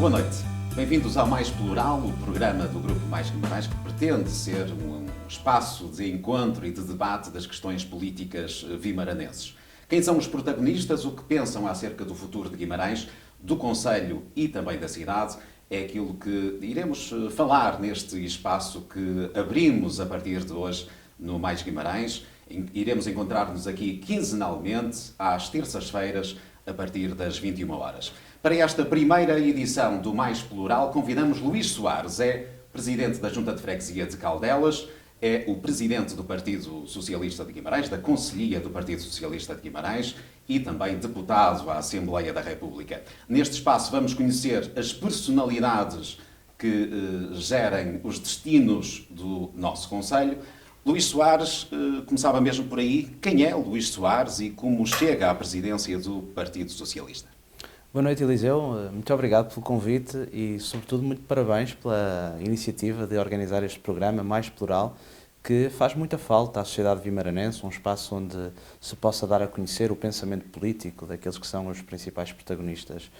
Boa noite. Bem-vindos ao Mais Plural, o programa do Grupo Mais Guimarães, que pretende ser um espaço de encontro e de debate das questões políticas vimaranenses. Quem são os protagonistas, o que pensam acerca do futuro de Guimarães, do concelho e também da cidade, é aquilo que iremos falar neste espaço que abrimos a partir de hoje no Mais Guimarães. Iremos encontrar-nos aqui quinzenalmente, às terças-feiras, a partir das 21 horas. Para esta primeira edição do Mais Plural, convidamos Luís Soares, é presidente da Junta de Freguesia de Caldelas, é o presidente do Partido Socialista de Guimarães, da Conselhia do Partido Socialista de Guimarães e também deputado à Assembleia da República. Neste espaço vamos conhecer as personalidades que gerem os destinos do nosso concelho. Luís Soares, começava mesmo por aí. Quem é Luís Soares e como chega à presidência do Partido Socialista? Boa noite, Eliseu. Muito obrigado pelo convite e, sobretudo, muito parabéns pela iniciativa de organizar este programa Mais Plural, que faz muita falta à sociedade vimaranense, um espaço onde se possa dar a conhecer o pensamento político daqueles que são os principais protagonistas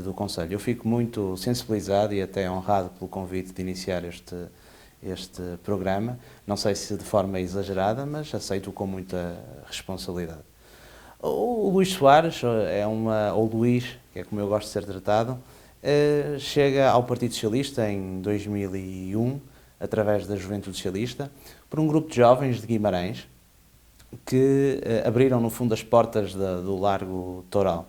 do concelho. Eu fico muito sensibilizado e até honrado pelo convite de iniciar este programa. Não sei se de forma exagerada, mas aceito-o com muita responsabilidade. O Luís Soares, ou Luís, que é como eu gosto de ser tratado, chega ao Partido Socialista em 2001, através da Juventude Socialista, por um grupo de jovens de Guimarães que abriram, no fundo, as portas do Largo Toural.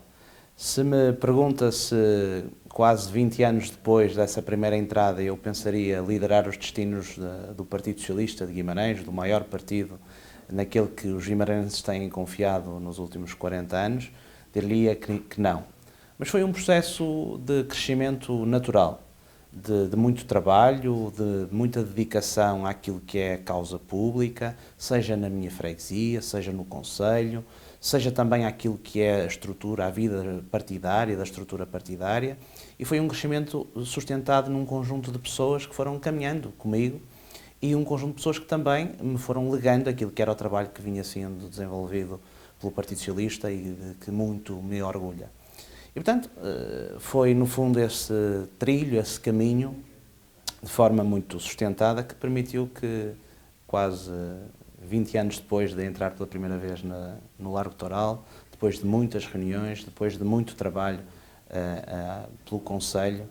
Se me pergunta se, quase 20 anos depois dessa primeira entrada, eu pensaria liderar os destinos do Partido Socialista de Guimarães, do maior partido naquele que os guimaranenses têm confiado nos últimos 40 anos, diria que não. Mas foi um processo de crescimento natural, de muito trabalho, de muita dedicação àquilo que é a causa pública, seja na minha freguesia, seja no concelho, seja também àquilo que é a estrutura, a vida partidária, da estrutura partidária, e foi um crescimento sustentado num conjunto de pessoas que foram caminhando comigo, e um conjunto de pessoas que também me foram legando aquilo que era o trabalho que vinha sendo desenvolvido pelo Partido Socialista e de que muito me orgulha. E, portanto, foi, no fundo, esse trilho, esse caminho, de forma muito sustentada, que permitiu que, quase 20 anos depois de entrar pela primeira vez no Largo Toural, depois de muitas reuniões, depois de muito trabalho pelo concelho,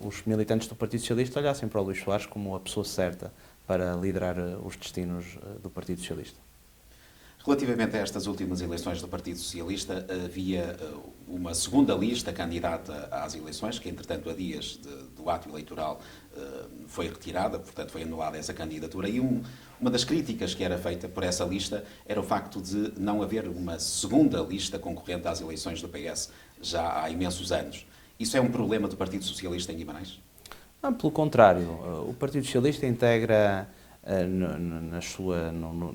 os militantes do Partido Socialista olhassem para o Luís Soares como a pessoa certa para liderar os destinos do Partido Socialista. Relativamente a estas últimas eleições do Partido Socialista, havia uma segunda lista candidata às eleições, que entretanto a dias do ato eleitoral foi retirada, portanto foi anulada essa candidatura, e uma das críticas que era feita por essa lista era o facto de não haver uma segunda lista concorrente às eleições do PS já há imensos anos. Isso é um problema do Partido Socialista em Guimarães? Não, pelo contrário, o Partido Socialista integra na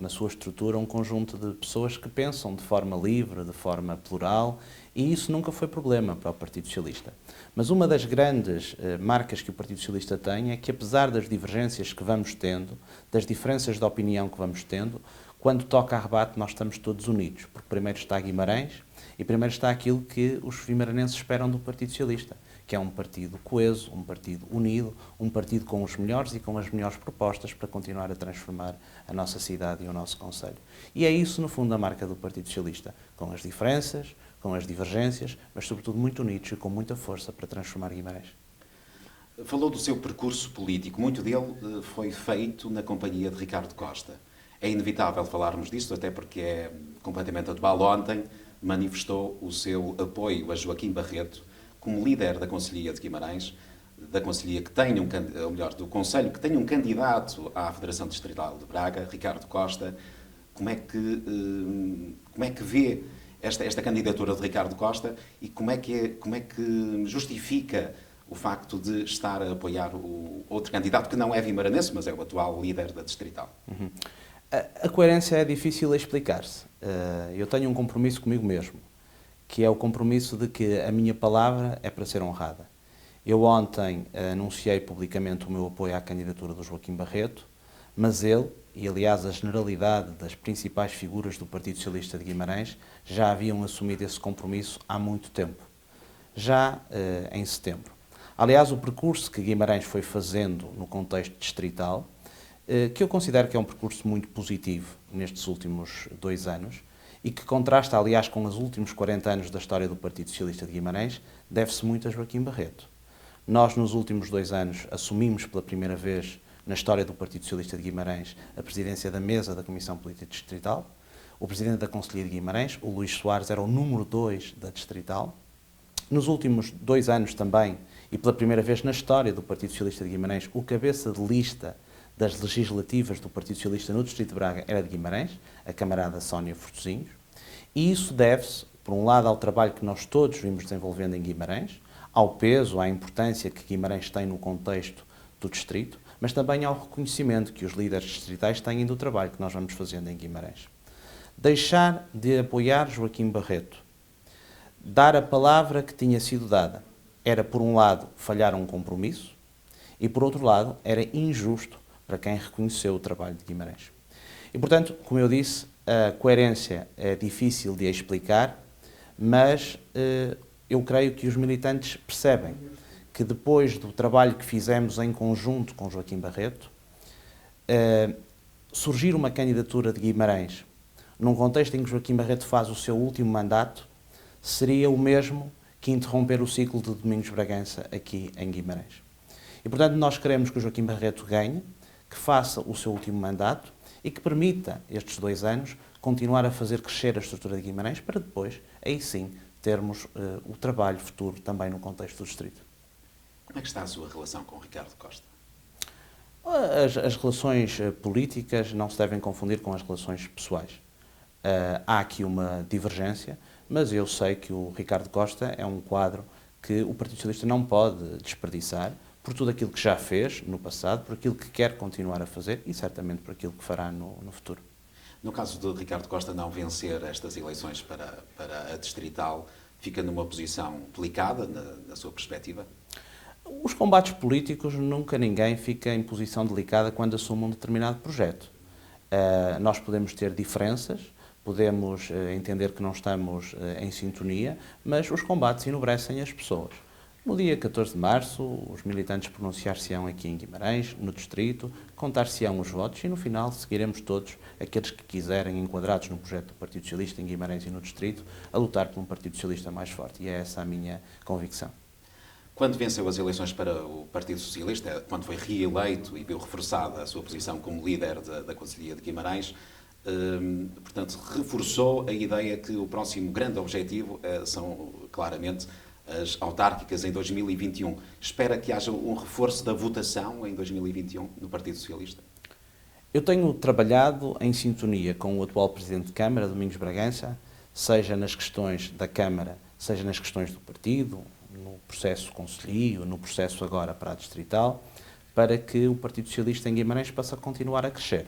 sua estrutura um conjunto de pessoas que pensam de forma livre, de forma plural, e isso nunca foi problema para o Partido Socialista. Mas uma das grandes marcas que o Partido Socialista tem é que, apesar das divergências que vamos tendo, das diferenças de opinião que vamos tendo, quando toca a rebate nós estamos todos unidos, porque primeiro está Guimarães e primeiro está aquilo que os vimaranenses esperam do Partido Socialista, que é um partido coeso, um partido unido, um partido com os melhores e com as melhores propostas para continuar a transformar a nossa cidade e o nosso concelho. E é isso, no fundo, a marca do Partido Socialista, com as diferenças, com as divergências, mas sobretudo muito unidos e com muita força para transformar Guimarães. Falou do seu percurso político, muito dele foi feito na companhia de Ricardo Costa. É inevitável falarmos disto, até porque é completamente atual. Ontem manifestou o seu apoio a Joaquim Barreto como líder da Conselhia de Guimarães, da Conselhia que tem ou melhor, do Conselho que tem um candidato à Federação Distrital de Braga, Ricardo Costa. Como é que vê esta candidatura de Ricardo Costa e como é que justifica o facto de estar a apoiar o outro candidato que não é vimaranense, mas é o atual líder da Distrital? Uhum. A coerência é difícil a explicar-se. Eu tenho um compromisso comigo mesmo, que é o compromisso de que a minha palavra é para ser honrada. Eu ontem anunciei publicamente o meu apoio à candidatura do Joaquim Barreto, mas ele, e aliás a generalidade das principais figuras do Partido Socialista de Guimarães, já haviam assumido esse compromisso há muito tempo, já em setembro. Aliás, o percurso que Guimarães foi fazendo no contexto distrital, que eu considero que é um percurso muito positivo nestes últimos 2 anos e que contrasta, aliás, com os últimos 40 anos da história do Partido Socialista de Guimarães, deve-se muito a Joaquim Barreto. Nós, nos últimos 2 anos, assumimos pela primeira vez na história do Partido Socialista de Guimarães a presidência da mesa da Comissão Política Distrital. O presidente da Conselhia de Guimarães, o Luís Soares, era o número 2 da Distrital. Nos últimos 2 anos também, e pela primeira vez na história do Partido Socialista de Guimarães, o cabeça de lista das legislativas do Partido Socialista no Distrito de Braga era de Guimarães, a camarada Sónia Fortezinhos. E isso deve-se, por um lado, ao trabalho que nós todos vimos desenvolvendo em Guimarães, ao peso, à importância que Guimarães tem no contexto do Distrito, mas também ao reconhecimento que os líderes distritais têm do trabalho que nós vamos fazendo em Guimarães. Deixar de apoiar Joaquim Barreto, dar a palavra que tinha sido dada, era, por um lado, falhar um compromisso e, por outro lado, era injusto para quem reconheceu o trabalho de Guimarães. E, portanto, como eu disse, a coerência é difícil de explicar, mas eu creio que os militantes percebem que depois do trabalho que fizemos em conjunto com Joaquim Barreto, surgir uma candidatura de Guimarães num contexto em que Joaquim Barreto faz o seu último mandato, seria o mesmo que interromper o ciclo de Domingos Bragança aqui em Guimarães. E, portanto, nós queremos que o Joaquim Barreto ganhe, que faça o seu último mandato e que permita, estes 2 anos, continuar a fazer crescer a estrutura de Guimarães para depois, aí sim, termos o trabalho futuro também no contexto do Distrito. Como é que está a sua relação com o Ricardo Costa? As relações políticas não se devem confundir com as relações pessoais. Há aqui uma divergência, mas eu sei que o Ricardo Costa é um quadro que o Partido Socialista não pode desperdiçar por tudo aquilo que já fez no passado, por aquilo que quer continuar a fazer e certamente por aquilo que fará no futuro. No caso de Ricardo Costa não vencer estas eleições para a Distrital, fica numa posição delicada, na sua perspectiva? Os combates políticos, nunca ninguém fica em posição delicada quando assume um determinado projeto. Nós podemos ter diferenças, podemos entender que não estamos em sintonia, mas os combates enobrecem as pessoas. No dia 14 de março, os militantes pronunciar-se-ão aqui em Guimarães, no Distrito, contar-se-ão os votos e, no final, seguiremos todos, aqueles que quiserem, enquadrados no projeto do Partido Socialista em Guimarães e no Distrito, a lutar por um Partido Socialista mais forte. E é essa a minha convicção. Quando venceu as eleições para o Partido Socialista, quando foi reeleito e viu reforçada a sua posição como líder da Conselhia de Guimarães, portanto, reforçou a ideia que o próximo grande objetivo são, claramente, as autárquicas em 2021. Espera que haja um reforço da votação em 2021 no Partido Socialista? Eu tenho trabalhado em sintonia com o atual Presidente de Câmara, Domingos Bragança, seja nas questões da Câmara, seja nas questões do partido, no processo concelhio, no processo agora para a Distrital, para que o Partido Socialista em Guimarães possa continuar a crescer.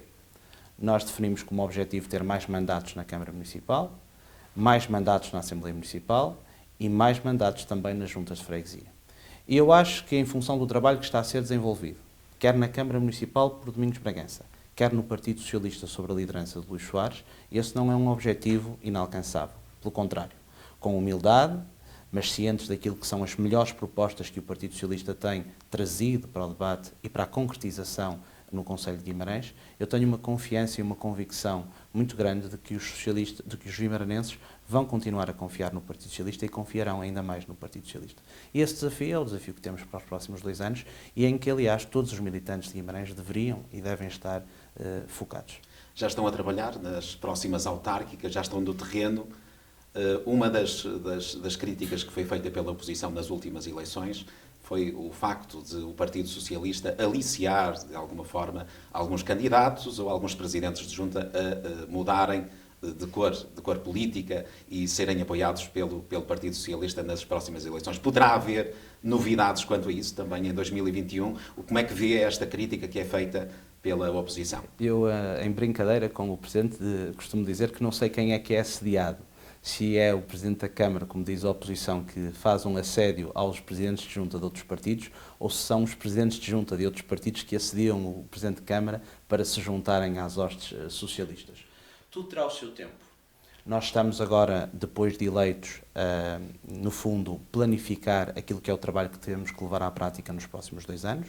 Nós definimos como objetivo ter mais mandatos na Câmara Municipal, mais mandatos na Assembleia Municipal e mais mandatos também nas juntas de freguesia. E eu acho que, em função do trabalho que está a ser desenvolvido, quer na Câmara Municipal por Domingos Bragança, quer no Partido Socialista sobre a liderança de Luís Soares, esse não é um objetivo inalcançável. Pelo contrário, com humildade, mas cientes daquilo que são as melhores propostas que o Partido Socialista tem trazido para o debate e para a concretização no Conselho de Guimarães, eu tenho uma confiança e uma convicção muito grande de que os guimaranenses vão continuar a confiar no Partido Socialista e confiarão ainda mais no Partido Socialista. E esse desafio é o desafio que temos para os próximos 2 anos e em que, aliás, todos os militantes de Guimarães deveriam e devem estar focados. Já estão a trabalhar nas próximas autárquicas, já estão no terreno. Uma das críticas que foi feita pela oposição nas últimas eleições foi o facto de o Partido Socialista aliciar, de alguma forma, alguns candidatos ou alguns presidentes de junta a mudarem de cor política e serem apoiados pelo Partido Socialista nas próximas eleições. Poderá haver novidades quanto a isso também em 2021? Como é que vê esta crítica que é feita pela oposição? Eu, em brincadeira com o Presidente, costumo dizer que não sei quem é que é assediado. Se é o Presidente da Câmara, como diz a oposição, que faz um assédio aos Presidentes de Junta de outros partidos, ou se são os Presidentes de Junta de outros partidos que assediam o Presidente de Câmara para se juntarem às hostes socialistas. Tudo terá o seu tempo. Nós estamos agora, depois de eleitos, no fundo, planificar aquilo que é o trabalho que temos que levar à prática nos próximos 2 anos.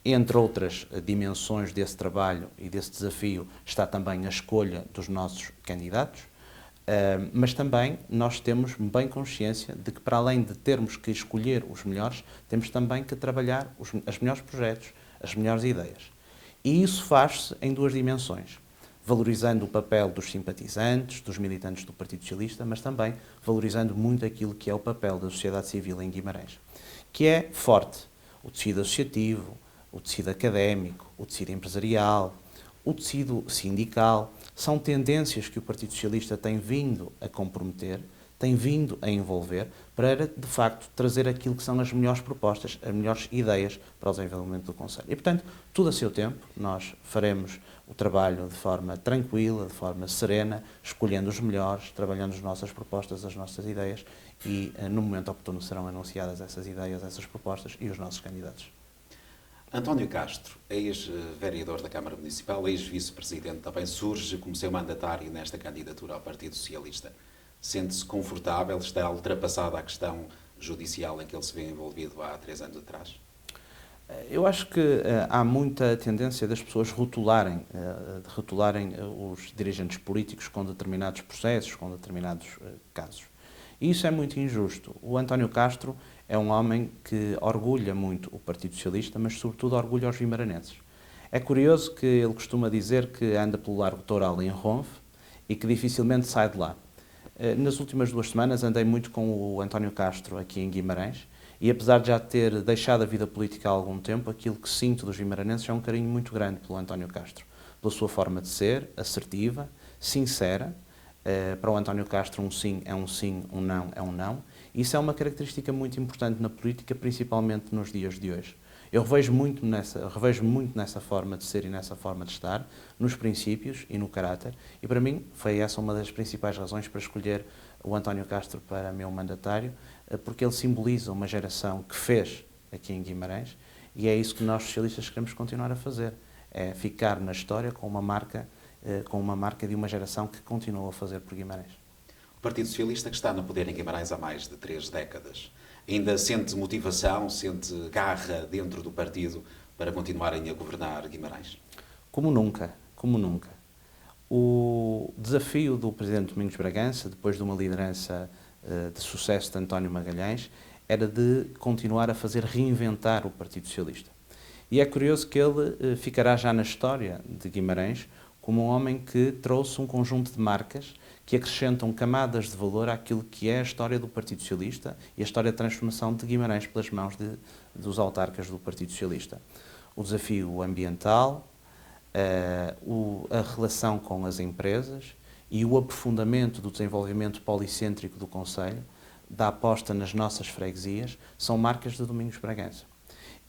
Entre outras dimensões desse trabalho e desse desafio está também a escolha dos nossos candidatos, mas também nós temos bem consciência de que, para além de termos que escolher os melhores, temos também que trabalhar os melhores projetos, as melhores ideias. E isso faz-se em 2 dimensões. Valorizando o papel dos simpatizantes, dos militantes do Partido Socialista, mas também valorizando muito aquilo que é o papel da sociedade civil em Guimarães, que é forte. O tecido associativo, o tecido académico, o tecido empresarial, o tecido sindical, são tendências que o Partido Socialista tem vindo a comprometer, tem vindo a envolver, para, de facto, trazer aquilo que são as melhores propostas, as melhores ideias para o desenvolvimento do Conselho. E, portanto, tudo a seu tempo, nós faremos o trabalho de forma tranquila, de forma serena, escolhendo os melhores, trabalhando as nossas propostas, as nossas ideias e, no momento oportuno, serão anunciadas essas ideias, essas propostas e os nossos candidatos. António Castro, ex-vereador da Câmara Municipal, ex-vice-presidente, também surge como seu mandatário nesta candidatura ao Partido Socialista. Sente-se confortável? Está ultrapassada a questão judicial em que ele se vê envolvido há 3 anos atrás? Eu acho que há muita tendência das pessoas rotularem os dirigentes políticos com determinados processos, com determinados casos. E isso é muito injusto. O António Castro é um homem que orgulha muito o Partido Socialista, mas sobretudo orgulha os vimaranenses. É curioso que ele costuma dizer que anda pelo Largo Toural em Ronfe e que dificilmente sai de lá. Nas últimas 2 semanas andei muito com o António Castro aqui em Guimarães e, apesar de já ter deixado a vida política há algum tempo, aquilo que sinto dos vimaranenses é um carinho muito grande pelo António Castro, pela sua forma de ser, assertiva, sincera. Para o António Castro um sim, um não é um não. Isso é uma característica muito importante na política, principalmente nos dias de hoje. Eu revejo muito nessa forma de ser e nessa forma de estar, nos princípios e no caráter, e para mim foi essa uma das principais razões para escolher o António Castro para meu mandatário, porque ele simboliza uma geração que fez aqui em Guimarães, e é isso que nós socialistas queremos continuar a fazer, é ficar na história com uma marca de uma geração que continua a fazer por Guimarães. O Partido Socialista, que está no poder em Guimarães há mais de 3 décadas, ainda sente motivação, sente garra dentro do partido para continuarem a governar Guimarães? Como nunca, como nunca. O desafio do Presidente Domingos Bragança, depois de uma liderança de sucesso de António Magalhães, era de continuar a fazer reinventar o Partido Socialista. E é curioso que ele ficará já na história de Guimarães como um homem que trouxe um conjunto de marcas que acrescentam camadas de valor àquilo que é a história do Partido Socialista e a história de transformação de Guimarães pelas mãos dos autarcas do Partido Socialista. O desafio ambiental, a relação com as empresas e o aprofundamento do desenvolvimento policêntrico do Conselho, da aposta nas nossas freguesias, são marcas de Domingos Bragança.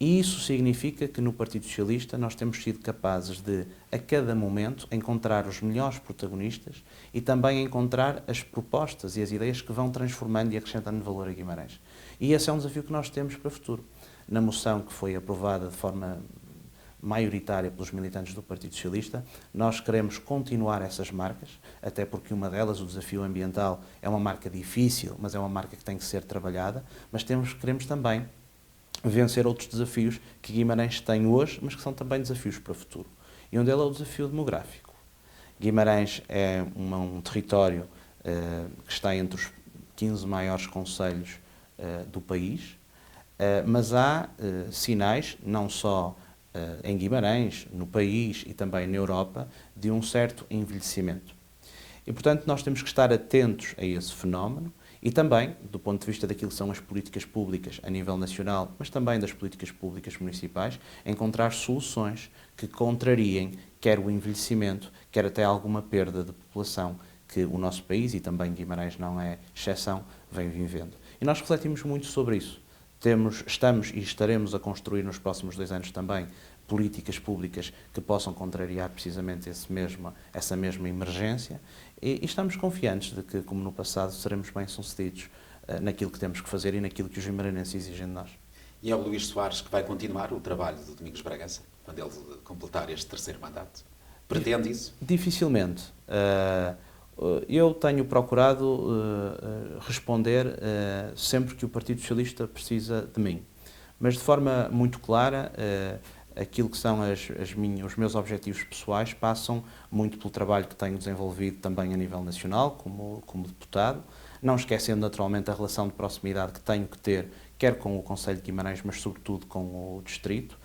E isso significa que no Partido Socialista nós temos sido capazes de, a cada momento, encontrar os melhores protagonistas e também encontrar as propostas e as ideias que vão transformando e acrescentando valor a Guimarães. E esse é um desafio que nós temos para o futuro. Na moção que foi aprovada de forma maioritária pelos militantes do Partido Socialista, nós queremos continuar essas marcas, até porque uma delas, o desafio ambiental, é uma marca difícil, mas é uma marca que tem que ser trabalhada, mas queremos também vencer outros desafios que Guimarães tem hoje, mas que são também desafios para o futuro. E um deles é o desafio demográfico. Guimarães é um território que está entre os 15 maiores concelhos do país, mas há sinais, não só em Guimarães, no país e também na Europa, de um certo envelhecimento. E, portanto, nós temos que estar atentos a esse fenómeno e também, do ponto de vista daquilo que são as políticas públicas a nível nacional, mas também das políticas públicas municipais, encontrar soluções que contrariem quer o envelhecimento, quer até alguma perda de população que o nosso país, e também Guimarães não é exceção, vem vivendo. E nós refletimos muito sobre isso. Estamos e estaremos a construir nos próximos 2 anos também políticas públicas que possam contrariar precisamente essa mesma emergência e estamos confiantes de que, como no passado, seremos bem-sucedidos naquilo que temos que fazer e naquilo que os vimaranenses exigem de nós. E é o Luís Soares que vai continuar o trabalho do Domingos Bragança, quando ele completar este 3º mandato? Pretende isso? Dificilmente. Eu tenho procurado responder sempre que o Partido Socialista precisa de mim, mas de forma muito clara. Aquilo que são os meus objetivos pessoais passam muito pelo trabalho que tenho desenvolvido também a nível nacional, como deputado, não esquecendo naturalmente a relação de proximidade que tenho que ter, quer com o Concelho de Guimarães, mas sobretudo com o Distrito,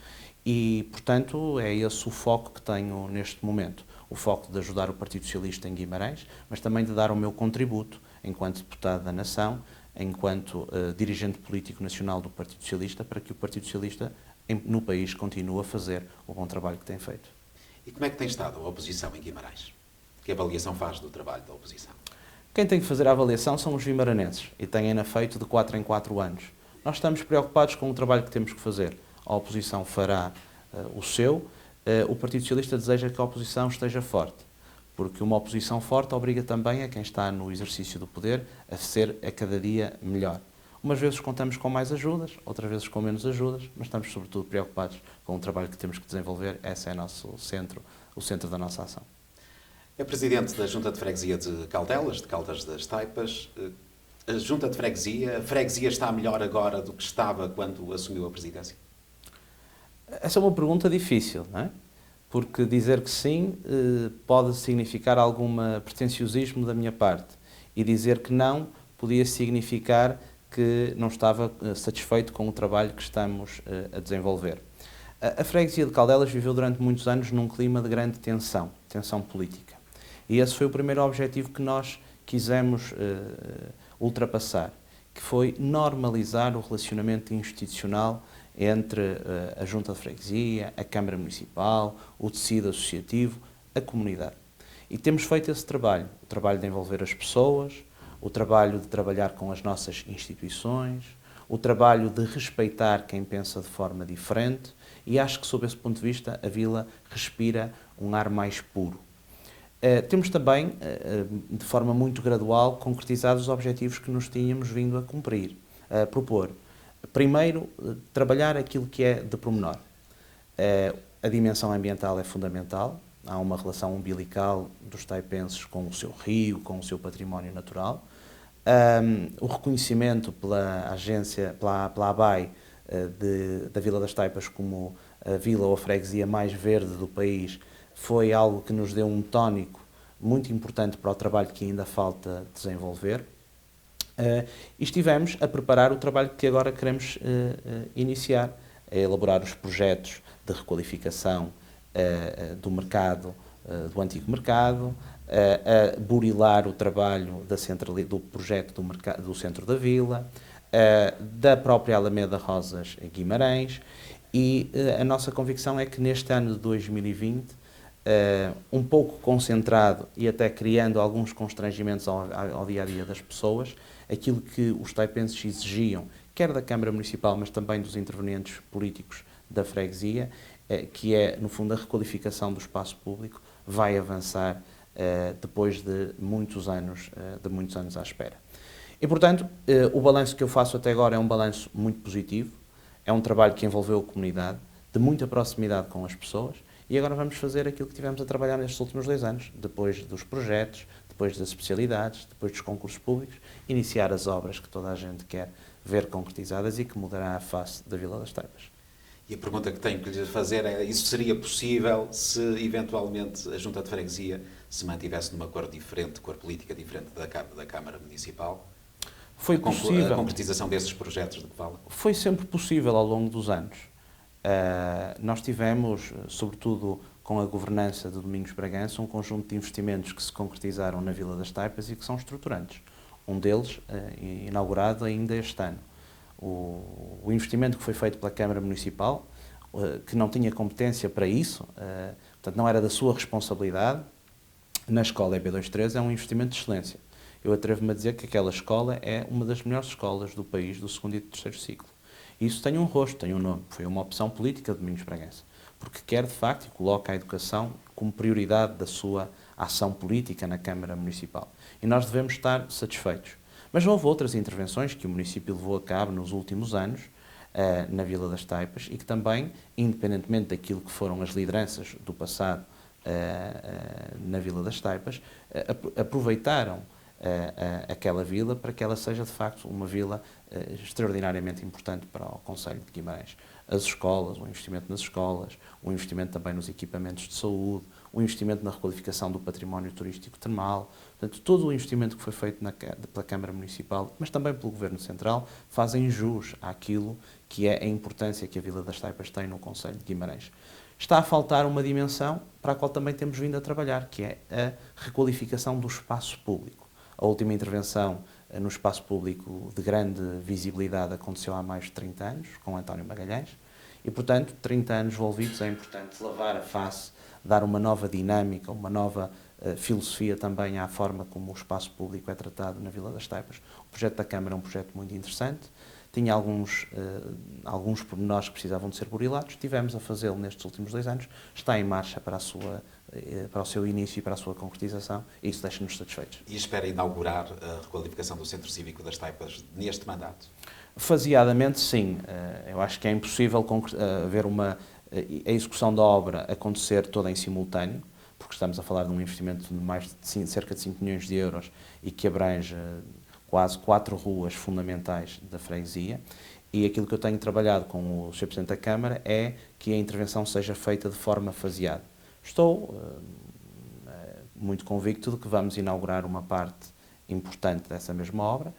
e, portanto, é esse o foco que tenho neste momento. O foco de ajudar o Partido Socialista em Guimarães, mas também de dar o meu contributo enquanto deputado da Nação, enquanto dirigente político nacional do Partido Socialista, para que o Partido Socialista no país continue a fazer o bom trabalho que tem feito. E como é que tem estado a oposição em Guimarães? Que avaliação faz do trabalho da oposição? Quem tem que fazer a avaliação são os guimaranenses e têm-na feito de 4 em 4 anos. Nós estamos preocupados com o trabalho que temos que fazer. A oposição fará o seu. O Partido Socialista deseja que a oposição esteja forte, porque uma oposição forte obriga também a quem está no exercício do poder a ser a cada dia melhor. Umas vezes contamos com mais ajudas, outras vezes com menos ajudas, mas estamos sobretudo preocupados com o trabalho que temos que desenvolver. Esse é o centro da nossa ação. É presidente da Junta de Freguesia de Caldelas, de Caldas das Taipas. A Junta de Freguesia, a freguesia está melhor agora do que estava quando assumiu a presidência? Essa é uma pergunta difícil, não é? Porque dizer que sim pode significar algum pretenciosismo da minha parte, e dizer que não podia significar que não estava satisfeito com o trabalho que estamos a desenvolver. A freguesia de Caldelas viveu durante muitos anos num clima de grande tensão política. E esse foi o primeiro objetivo que nós quisemos ultrapassar, que foi normalizar o relacionamento institucional entre a Junta de Freguesia, a Câmara Municipal, o tecido associativo, a comunidade. E temos feito esse trabalho, o trabalho de envolver as pessoas, o trabalho de trabalhar com as nossas instituições, o trabalho de respeitar quem pensa de forma diferente, e acho que, sob esse ponto de vista, a Vila respira um ar mais puro. Temos também, de forma muito gradual, concretizado os objetivos que nos tínhamos vindo a propor. Primeiro, trabalhar aquilo que é de pormenor. A dimensão ambiental é fundamental. Há uma relação umbilical dos taipenses com o seu rio, com o seu património natural. O reconhecimento pela agência, pela ABAI, da Vila das Taipas como a vila ou a freguesia mais verde do país, foi algo que nos deu um tónico muito importante para o trabalho que ainda falta desenvolver. E estivemos a preparar o trabalho que agora queremos iniciar, a elaborar os projetos de requalificação do mercado, do antigo mercado, a burilar o trabalho do projeto do centro da vila, da própria Alameda Rosas Guimarães, e a nossa convicção é que neste ano de 2020, um pouco concentrado e até criando alguns constrangimentos ao dia-a-dia das pessoas, aquilo que os taipenses exigiam, quer da Câmara Municipal, mas também dos intervenientes políticos da freguesia, que é, no fundo, a requalificação do espaço público, vai avançar depois de muitos anos à espera. E, portanto, o balanço que eu faço até agora é um balanço muito positivo, é um trabalho que envolveu a comunidade, de muita proximidade com as pessoas, e agora vamos fazer aquilo que tivemos a trabalhar nestes últimos 2 anos, depois dos projetos, depois das especialidades, depois dos concursos públicos, iniciar as obras que toda a gente quer ver concretizadas e que mudará a face da Vila das Taipas. E a pergunta que tenho que lhe fazer é: isso seria possível se, eventualmente, a Junta de Freguesia se mantivesse numa cor diferente, cor política diferente da Câmara Municipal? Foi possível. A concretização desses projetos de que fala? Foi sempre possível ao longo dos anos. Nós tivemos, sobretudo com a governança de Domingos Bragança, um conjunto de investimentos que se concretizaram na Vila das Taipas e que são estruturantes. Um deles, inaugurado ainda este ano. O investimento que foi feito pela Câmara Municipal, que não tinha competência para isso, portanto não era da sua responsabilidade, na escola EB23, é um investimento de excelência. Eu atrevo-me a dizer que aquela escola é uma das melhores escolas do país do 2º e do 3º ciclo. E isso tem um rosto, tem um nome. Foi uma opção política de Domingos Bragança, porque quer, de facto, e coloca a educação como prioridade da sua ação política na Câmara Municipal. E nós devemos estar satisfeitos. Mas houve outras intervenções que o município levou a cabo nos últimos anos, na Vila das Taipas, e que também, independentemente daquilo que foram as lideranças do passado na Vila das Taipas, aproveitaram aquela vila para que ela seja, de facto, uma vila extraordinariamente importante para o concelho de Guimarães. As escolas, o investimento nas escolas, o investimento também nos equipamentos de saúde, o investimento na requalificação do património turístico termal, portanto, todo o investimento que foi feito pela Câmara Municipal, mas também pelo Governo Central, fazem jus àquilo que é a importância que a Vila das Taipas tem no concelho de Guimarães. Está a faltar uma dimensão para a qual também temos vindo a trabalhar, que é a requalificação do espaço público. A última intervenção no espaço público de grande visibilidade aconteceu há mais de 30 anos, com António Magalhães, e, portanto, 30 anos envolvidos, é importante lavar a face, dar uma nova dinâmica, uma nova filosofia também à forma como o espaço público é tratado na Vila das Taipas. O projeto da Câmara é um projeto muito interessante, tinha alguns pormenores que precisavam de ser burilados, tivemos a fazê-lo nestes últimos 2 anos, está em marcha para o seu início e para a sua concretização, e isso deixa-nos satisfeitos. E espera inaugurar a requalificação do Centro Cívico das Taipas neste mandato? Faseadamente, sim. Eu acho que é impossível haver a execução da obra acontecer toda em simultâneo, porque estamos a falar de um investimento de cerca de 5 milhões de euros e que abrange quase 4 ruas fundamentais da freguesia, e aquilo que eu tenho trabalhado com o Sr. Presidente da Câmara é que a intervenção seja feita de forma faseada. Estou muito convicto de que vamos inaugurar uma parte importante dessa mesma obra,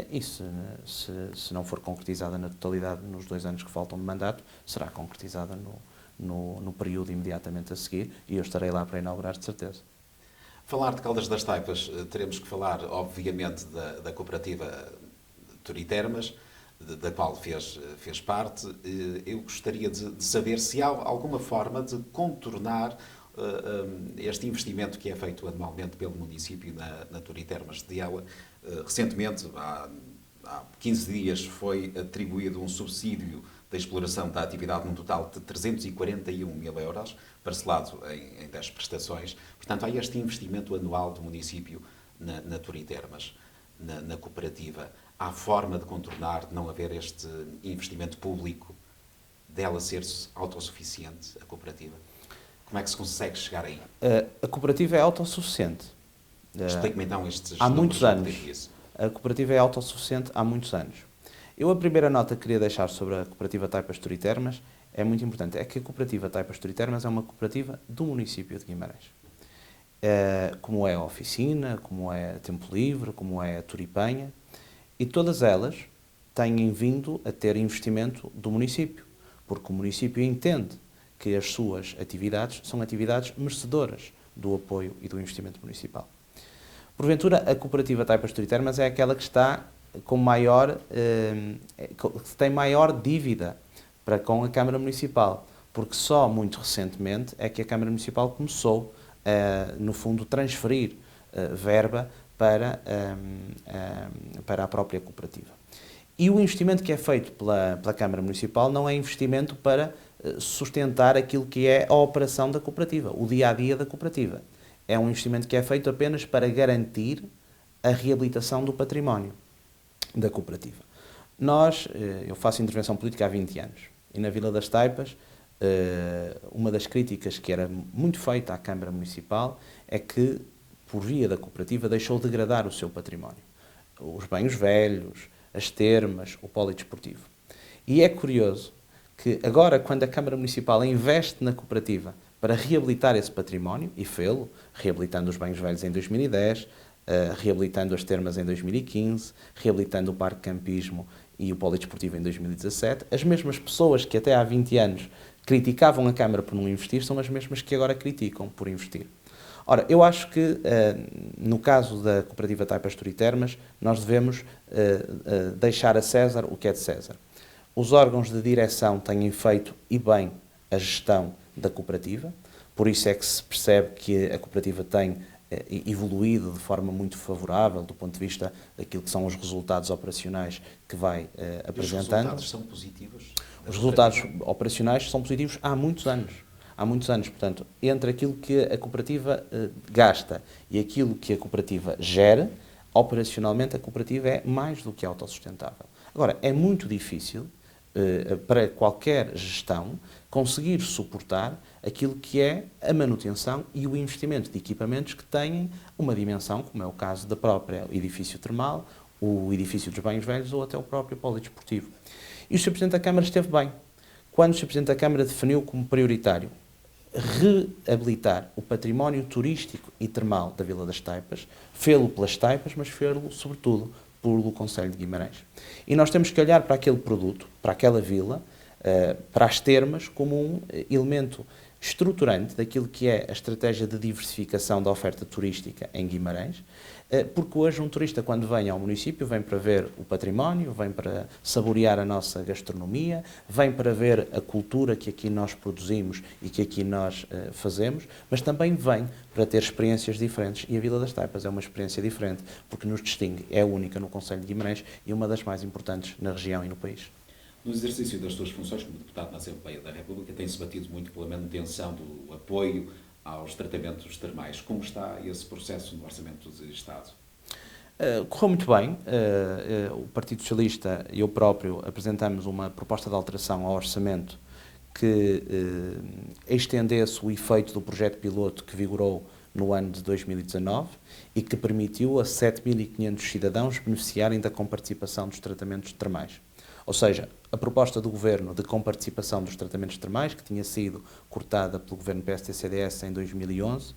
e se não for concretizada na totalidade nos 2 anos que faltam de mandato, será concretizada no período imediatamente a seguir, e eu estarei lá para inaugurar, de certeza. Falar de Caldas das Taipas, teremos que falar, obviamente, da cooperativa Turitermas, da qual fez parte. Eu gostaria de saber se há alguma forma de contornar este investimento que é feito anualmente pelo município na Turitermas de Ela. Recentemente, há 15 dias, foi atribuído um subsídio da exploração da atividade num total de 341 mil euros, parcelado em 10 prestações. Portanto, há este investimento anual do município na Turitermas, na cooperativa. Há forma de contornar, de não haver este investimento público, dela ser autossuficiente, a cooperativa? Como é que se consegue chegar aí? A cooperativa é autossuficiente. Explique-me então estes há muitos anos. Isso. A cooperativa é autossuficiente há muitos anos. A primeira nota que queria deixar sobre a cooperativa Taipas Turitermas é muito importante. É que a cooperativa Taipas Turitermas é uma cooperativa do município de Guimarães. Como é a Oficina, como é a Tempo Livre, como é a Turipanha, e todas elas têm vindo a ter investimento do município, porque o município entende que as suas atividades são atividades merecedoras do apoio e do investimento municipal. Porventura, a cooperativa Taipas Turitermas é aquela que está que tem maior dívida com a Câmara Municipal, porque só muito recentemente é que a Câmara Municipal começou, no fundo, transferir verba para a própria cooperativa. E o investimento que é feito pela Câmara Municipal não é investimento para sustentar aquilo que é a operação da cooperativa, o dia-a-dia da cooperativa. É um investimento que é feito apenas para garantir a reabilitação do património da cooperativa. Eu faço intervenção política há 20 anos, e na Vila das Taipas, uma das críticas que era muito feita à Câmara Municipal é que, por via da cooperativa, deixou degradar o seu património. Os banhos velhos, as termas, o polidesportivo. E é curioso que agora, quando a Câmara Municipal investe na cooperativa para reabilitar esse património, e fê-lo, reabilitando os banhos velhos em 2010, reabilitando as termas em 2015, reabilitando o parque campismo e o polidesportivo em 2017, as mesmas pessoas que até há 20 anos criticavam a Câmara por não investir são as mesmas que agora criticam por investir. Ora, eu acho que, no caso da cooperativa Taipas Turitermas, nós devemos deixar a César o que é de César. Os órgãos de direção têm feito, e bem, a gestão da cooperativa, por isso é que se percebe que a cooperativa tem evoluído de forma muito favorável do ponto de vista daquilo que são os resultados operacionais que vai apresentando. Os resultados são positivos? Os resultados operacionais são positivos há muitos anos. Há muitos anos, portanto, entre aquilo que a cooperativa gasta e aquilo que a cooperativa gera, operacionalmente a cooperativa é mais do que autossustentável. Agora, é muito difícil para qualquer gestão, conseguir suportar aquilo que é a manutenção e o investimento de equipamentos que têm uma dimensão, como é o caso da própria edifício termal, o edifício dos banhos velhos ou até o próprio polidesportivo. E o Sr. Presidente da Câmara esteve bem. Quando o Sr. Presidente da Câmara definiu como prioritário reabilitar o património turístico e termal da Vila das Taipas, fê-lo pelas Taipas, mas fê-lo, sobretudo, pelo Concelho de Guimarães. E nós temos que olhar para aquele produto, para aquela vila, para as termas, como um elemento estruturante daquilo que é a estratégia de diversificação da oferta turística em Guimarães, porque hoje um turista, quando vem ao município, vem para ver o património, vem para saborear a nossa gastronomia, vem para ver a cultura que aqui nós produzimos e que aqui nós fazemos, mas também vem para ter experiências diferentes, e a Vila das Taipas é uma experiência diferente, porque nos distingue, é única no Concelho de Guimarães e uma das mais importantes na região e no país. No exercício das suas funções como deputado na Assembleia da República, tem-se batido muito pela manutenção do apoio aos tratamentos termais. Como está esse processo no Orçamento de Estado? Correu muito bem. O Partido Socialista e eu próprio apresentamos uma proposta de alteração ao orçamento que estendesse o efeito do projeto piloto que vigorou no ano de 2019 e que permitiu a 7.500 cidadãos beneficiarem da comparticipação dos tratamentos termais. Ou seja, a proposta do Governo de comparticipação dos tratamentos termais, que tinha sido cortada pelo Governo PSD-CDS em 2011,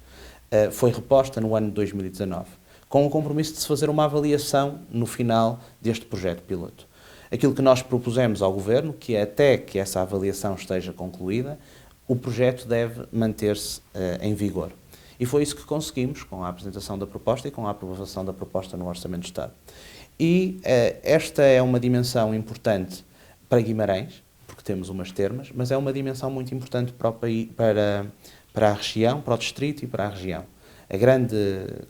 foi reposta no ano de 2019, com o compromisso de se fazer uma avaliação no final deste projeto piloto. Aquilo que nós propusemos ao Governo, que é até que essa avaliação esteja concluída, o projeto deve manter-se em vigor. E foi isso que conseguimos com a apresentação da proposta e com a aprovação da proposta no Orçamento de Estado. E esta é uma dimensão importante para Guimarães, porque temos umas termas, mas é uma dimensão muito importante para o país, para a região, para o distrito e para a região. A grande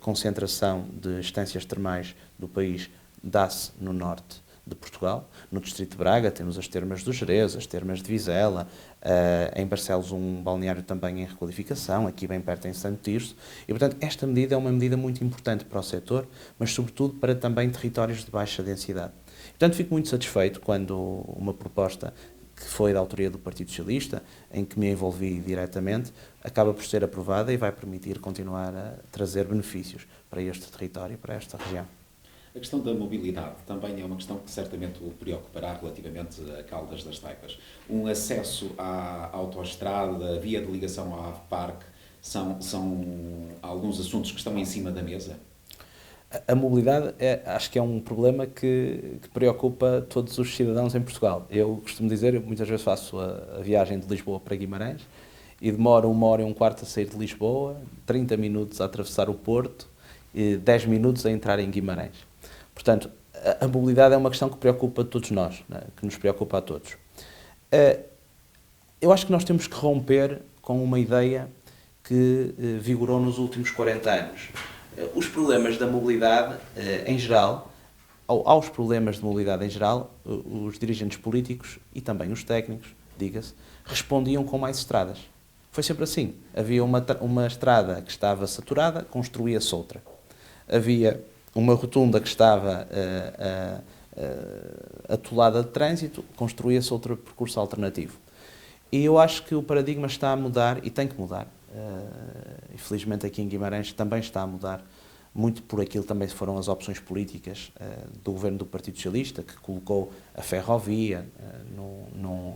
concentração de estâncias termais do país dá-se no norte de Portugal. No distrito de Braga temos as termas do Gerês, as termas de Vizela, em Barcelos um balneário também em requalificação, aqui bem perto em Santo Tirso. E, portanto, esta medida é uma medida muito importante para o setor, mas sobretudo para também territórios de baixa densidade. Portanto, fico muito satisfeito quando uma proposta que foi da autoria do Partido Socialista, em que me envolvi diretamente, acaba por ser aprovada e vai permitir continuar a trazer benefícios para este território e para esta região. A questão da mobilidade também é uma questão que certamente o preocupará relativamente a Caldas das Taipas. Um acesso à autoestrada, via de ligação ao AVParque, são alguns assuntos que estão em cima da mesa? A mobilidade acho que é um problema que preocupa todos os cidadãos em Portugal. Eu costumo dizer, eu muitas vezes faço a viagem de Lisboa para Guimarães e demoro 1h15 a sair de Lisboa, 30 minutos a atravessar o Porto e 10 minutos a entrar em Guimarães. Portanto, a mobilidade é uma questão que preocupa todos nós, né? Que nos preocupa a todos. Eu acho que nós temos que romper com uma ideia que vigorou nos últimos 40 anos. Os problemas da mobilidade em geral, aos problemas de mobilidade em geral, os dirigentes políticos e também os técnicos, diga-se, respondiam com mais estradas. Foi sempre assim. Havia uma estrada que estava saturada, construía-se outra. Havia uma rotunda que estava atolada de trânsito, construía-se outro percurso alternativo. E eu acho que o paradigma está a mudar e tem que mudar. Infelizmente aqui em Guimarães também está a mudar, muito por aquilo também foram as opções políticas do governo do Partido Socialista, que colocou a ferrovia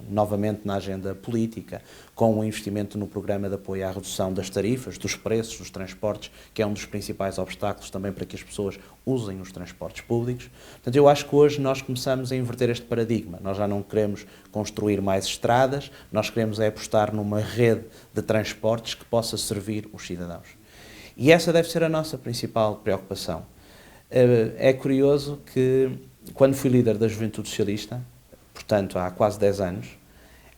novamente na agenda política, com o investimento no programa de apoio à redução das tarifas, dos preços dos transportes, que é um dos principais obstáculos também para que as pessoas usem os transportes públicos. Portanto, eu acho que hoje nós começamos a inverter este paradigma. Nós já não queremos construir mais estradas, nós queremos apostar numa rede de transportes que possa servir os cidadãos. E essa deve ser a nossa principal preocupação. É curioso que, quando fui líder da Juventude Socialista, portanto há quase 10 anos,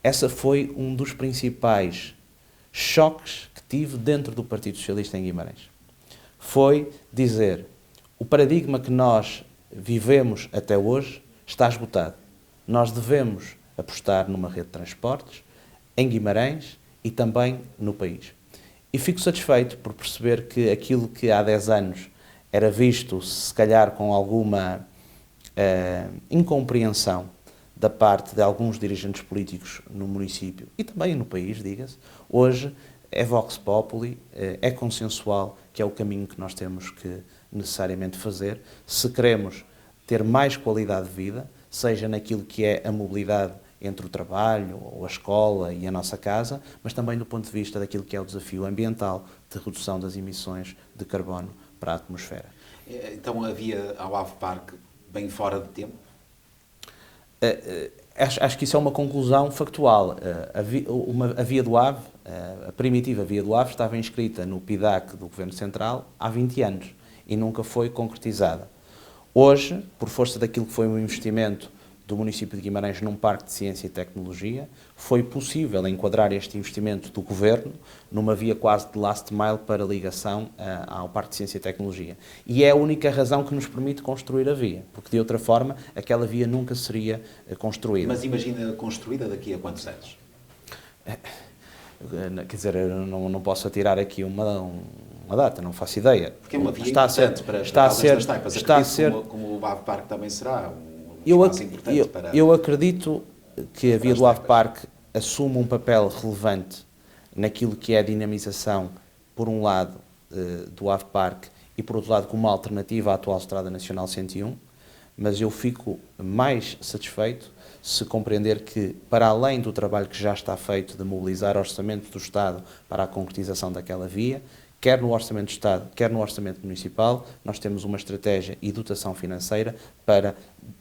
essa foi um dos principais choques que tive dentro do Partido Socialista em Guimarães. Foi dizer, o paradigma que nós vivemos até hoje está esgotado. Nós devemos apostar numa rede de transportes em Guimarães e também no país. E fico satisfeito por perceber que aquilo que há 10 anos era visto, se calhar com alguma incompreensão da parte de alguns dirigentes políticos no município e também no país, diga-se, hoje é vox populi, é consensual que é o caminho que nós temos que necessariamente fazer se queremos ter mais qualidade de vida, seja naquilo que é a mobilidade entre o trabalho, ou a escola e a nossa casa, mas também do ponto de vista daquilo que é o desafio ambiental de redução das emissões de carbono para a atmosfera. Então havia ao Ave Parque bem fora de tempo? Acho que isso é uma conclusão factual. A Via do Ave, a primitiva Via do Ave, estava inscrita no PIDAC do Governo Central há 20 anos e nunca foi concretizada. Hoje, por força daquilo que foi um investimento do município de Guimarães num parque de ciência e tecnologia, foi possível enquadrar este investimento do Governo numa via quase de last mile para ligação ao parque de ciência e tecnologia. E é a única razão que nos permite construir a via, porque de outra forma aquela via nunca seria construída. Mas imagina construída daqui a quantos anos? Quer dizer, eu não posso atirar aqui uma data, não faço ideia. Porque é uma via importante para das Taipas. Como o Ave Parque também será espaço importante para... Eu acredito que a Via do Ave Parque assume um papel relevante naquilo que é a dinamização, por um lado, do Ave Parque e, por outro lado, como alternativa à atual Estrada Nacional 101, mas eu fico mais satisfeito se compreender que, para além do trabalho que já está feito de mobilizar orçamento do Estado para a concretização daquela via, quer no Orçamento de Estado, quer no Orçamento Municipal, nós temos uma estratégia e dotação financeira para,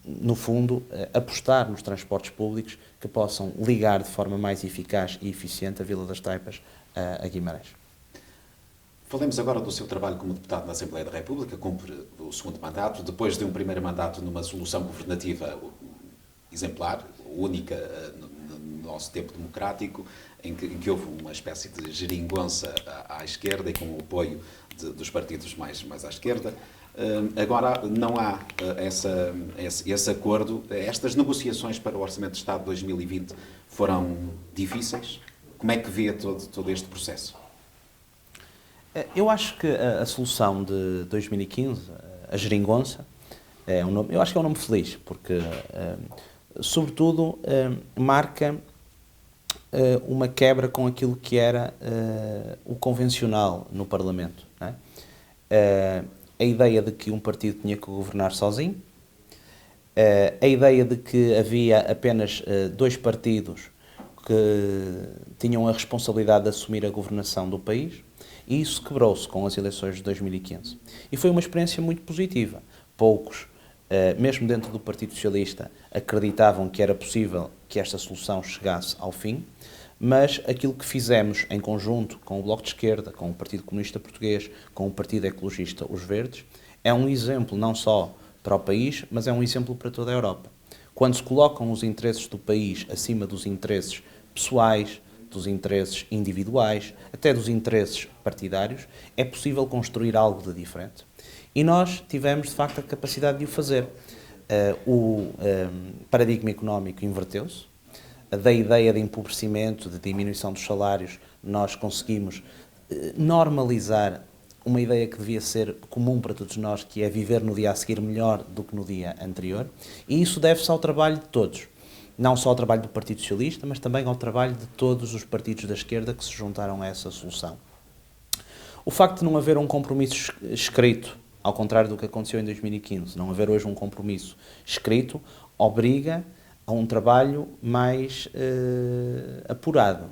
no fundo, apostar nos transportes públicos que possam ligar de forma mais eficaz e eficiente a Vila das Taipas a Guimarães. Falemos agora do seu trabalho como deputado na Assembleia da República, cumpre o segundo mandato, depois de um primeiro mandato numa solução governativa exemplar, única no nosso tempo democrático, em que houve uma espécie de geringonça à esquerda e com o apoio dos partidos mais à esquerda. Agora não há esse acordo. Estas negociações para o Orçamento de Estado de 2020 foram difíceis. Como é que vê todo este processo? Eu acho que a solução de 2015, a geringonça, eu acho que é um nome feliz, porque, sobretudo, marca uma quebra com aquilo que era o convencional no Parlamento. Não é? A ideia de que um partido tinha que governar sozinho, a ideia de que havia apenas dois partidos que tinham a responsabilidade de assumir a governação do país, e isso quebrou-se com as eleições de 2015. E foi uma experiência muito positiva. Poucos, mesmo dentro do Partido Socialista, acreditavam que era possível que esta solução chegasse ao fim, mas aquilo que fizemos em conjunto com o Bloco de Esquerda, com o Partido Comunista Português, com o Partido Ecologista, os Verdes, é um exemplo não só para o país, mas é um exemplo para toda a Europa. Quando se colocam os interesses do país acima dos interesses pessoais, dos interesses individuais, até dos interesses partidários, é possível construir algo de diferente. E nós tivemos, de facto, a capacidade de o fazer. O paradigma económico inverteu-se. Da ideia de empobrecimento, de diminuição dos salários, nós conseguimos normalizar uma ideia que devia ser comum para todos nós, que é viver no dia a seguir melhor do que no dia anterior. E isso deve-se ao trabalho de todos. Não só ao trabalho do Partido Socialista, mas também ao trabalho de todos os partidos da esquerda que se juntaram a essa solução. O facto de não haver um compromisso escrito, ao contrário do que aconteceu em 2015, não haver hoje um compromisso escrito, obriga a um trabalho mais apurado.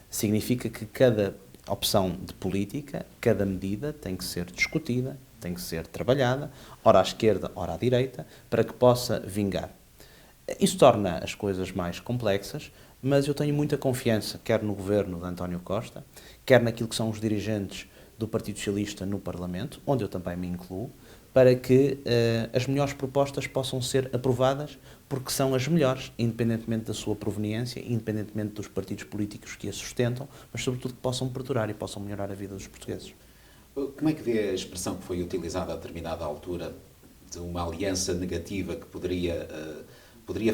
Significa que cada opção de política, cada medida tem que ser discutida, tem que ser trabalhada, ora à esquerda, ora à direita, para que possa vingar. Isso torna as coisas mais complexas, mas eu tenho muita confiança, quer no governo de António Costa, quer naquilo que são os dirigentes do Partido Socialista no Parlamento, onde eu também me incluo, para que as melhores propostas possam ser aprovadas, porque são as melhores, independentemente da sua proveniência, independentemente dos partidos políticos que a sustentam, mas sobretudo que possam perdurar e possam melhorar a vida dos portugueses. Como é que vê a expressão que foi utilizada a determinada altura de uma aliança negativa que poderia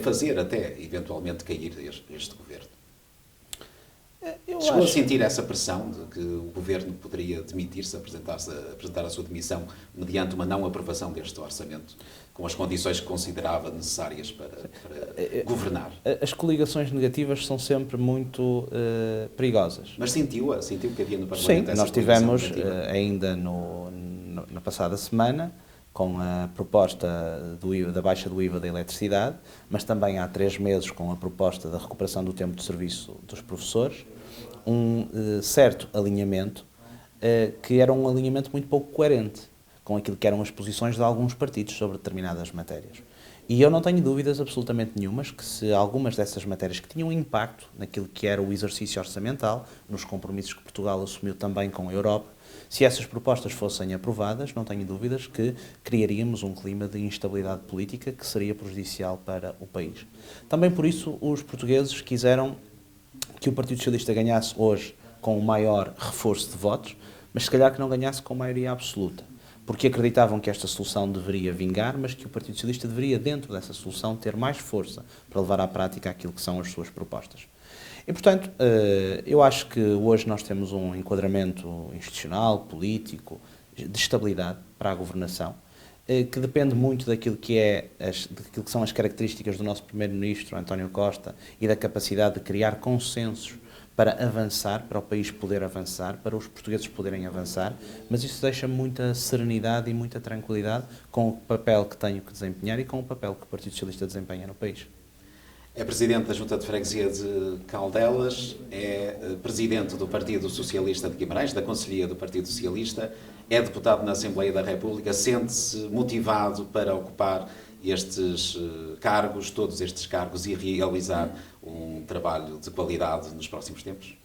fazer até, eventualmente, cair este governo? Chegou a sentir essa pressão de que o Governo poderia demitir-se, apresentar a sua demissão mediante uma não aprovação deste orçamento, com as condições que considerava necessárias para governar? As coligações negativas são sempre muito perigosas. Mas sentiu que havia no Parlamento? Sim, nós tivemos ainda na passada semana, com a proposta da baixa do IVA da eletricidade, mas também há 3 meses com a proposta da recuperação do tempo de serviço dos professores, um certo alinhamento, que era um alinhamento muito pouco coerente com aquilo que eram as posições de alguns partidos sobre determinadas matérias. E eu não tenho dúvidas absolutamente nenhumas que se algumas dessas matérias que tinham impacto naquilo que era o exercício orçamental, nos compromissos que Portugal assumiu também com a Europa, se essas propostas fossem aprovadas, não tenho dúvidas que criaríamos um clima de instabilidade política que seria prejudicial para o país. Também por isso os portugueses quiseram que o Partido Socialista ganhasse hoje com o maior reforço de votos, mas se calhar que não ganhasse com maioria absoluta, porque acreditavam que esta solução deveria vingar, mas que o Partido Socialista deveria, dentro dessa solução, ter mais força para levar à prática aquilo que são as suas propostas. E, portanto, eu acho que hoje nós temos um enquadramento institucional, político, de estabilidade para a governação, que depende muito daquilo que são as características do nosso Primeiro-Ministro, António Costa, e da capacidade de criar consensos para avançar, para o país poder avançar, para os portugueses poderem avançar, mas isso deixa muita serenidade e muita tranquilidade com o papel que tenho que desempenhar e com o papel que o Partido Socialista desempenha no país. É Presidente da Junta de Freguesia de Caldelas, é Presidente do Partido Socialista de Guimarães, da Conselhia do Partido Socialista, é Deputado na Assembleia da República, sente-se motivado para ocupar estes cargos, todos estes cargos, e realizar um trabalho de qualidade nos próximos tempos?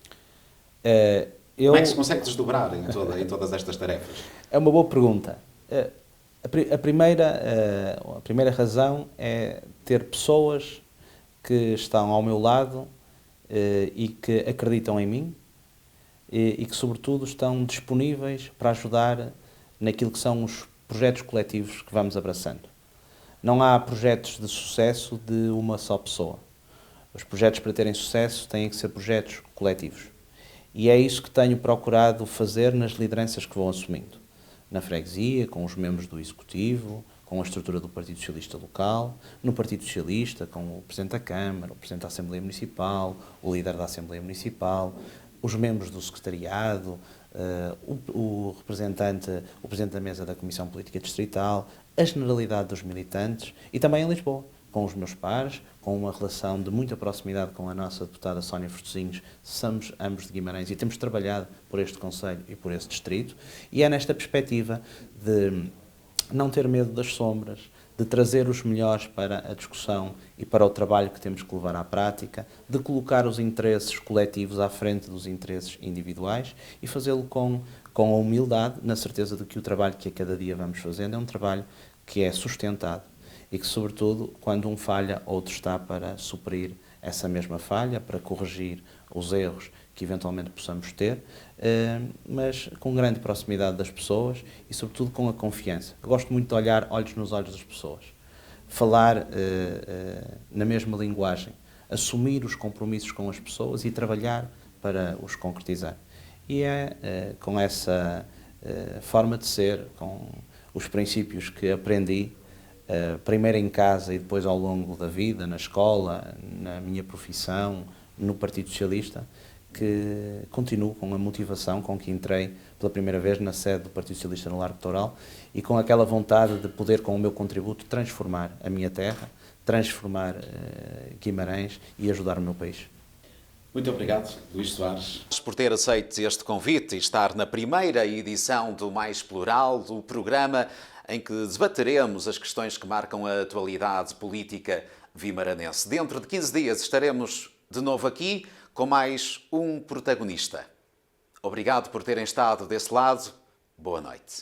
Como é que se consegue desdobrar em todas estas tarefas? É uma boa pergunta. A primeira razão é ter pessoas que estão ao meu lado e que acreditam em mim e que, sobretudo, estão disponíveis para ajudar naquilo que são os projetos coletivos que vamos abraçando. Não há projetos de sucesso de uma só pessoa. Os projetos, para terem sucesso, têm que ser projetos coletivos. E é isso que tenho procurado fazer nas lideranças que vou assumindo. Na freguesia, com os membros do Executivo, com a estrutura do Partido Socialista local, no Partido Socialista, com o Presidente da Câmara, o Presidente da Assembleia Municipal, o líder da Assembleia Municipal, os membros do Secretariado, o Presidente da Mesa da Comissão Política Distrital, a generalidade dos militantes e também em Lisboa, com os meus pares, com uma relação de muita proximidade com a nossa deputada Sónia Fortezinhos, somos ambos de Guimarães e temos trabalhado por este concelho e por este distrito, e é nesta perspectiva de não ter medo das sombras, de trazer os melhores para a discussão e para o trabalho que temos que levar à prática, de colocar os interesses coletivos à frente dos interesses individuais e fazê-lo com a humildade, na certeza de que o trabalho que a cada dia vamos fazendo é um trabalho que é sustentado e que, sobretudo, quando um falha, outro está para suprir essa mesma falha, para corrigir os erros que eventualmente possamos ter, mas com grande proximidade das pessoas e, sobretudo, com a confiança. Eu gosto muito de olhar olhos nos olhos das pessoas, falar na mesma linguagem, assumir os compromissos com as pessoas e trabalhar para os concretizar. E é com essa forma de ser, com os princípios que aprendi, primeiro em casa e depois ao longo da vida, na escola, na minha profissão, no Partido Socialista, que continuo com a motivação com que entrei pela primeira vez na sede do Partido Socialista no Largo Toural e com aquela vontade de poder, com o meu contributo, transformar a minha terra, transformar Guimarães e ajudar o meu país. Muito obrigado, Luís Soares, por ter aceito este convite e estar na primeira edição do Mais Plural, do programa em que debateremos as questões que marcam a atualidade política vimaranense. Dentro de 15 dias estaremos de novo aqui com mais um protagonista. Obrigado por terem estado desse lado. Boa noite.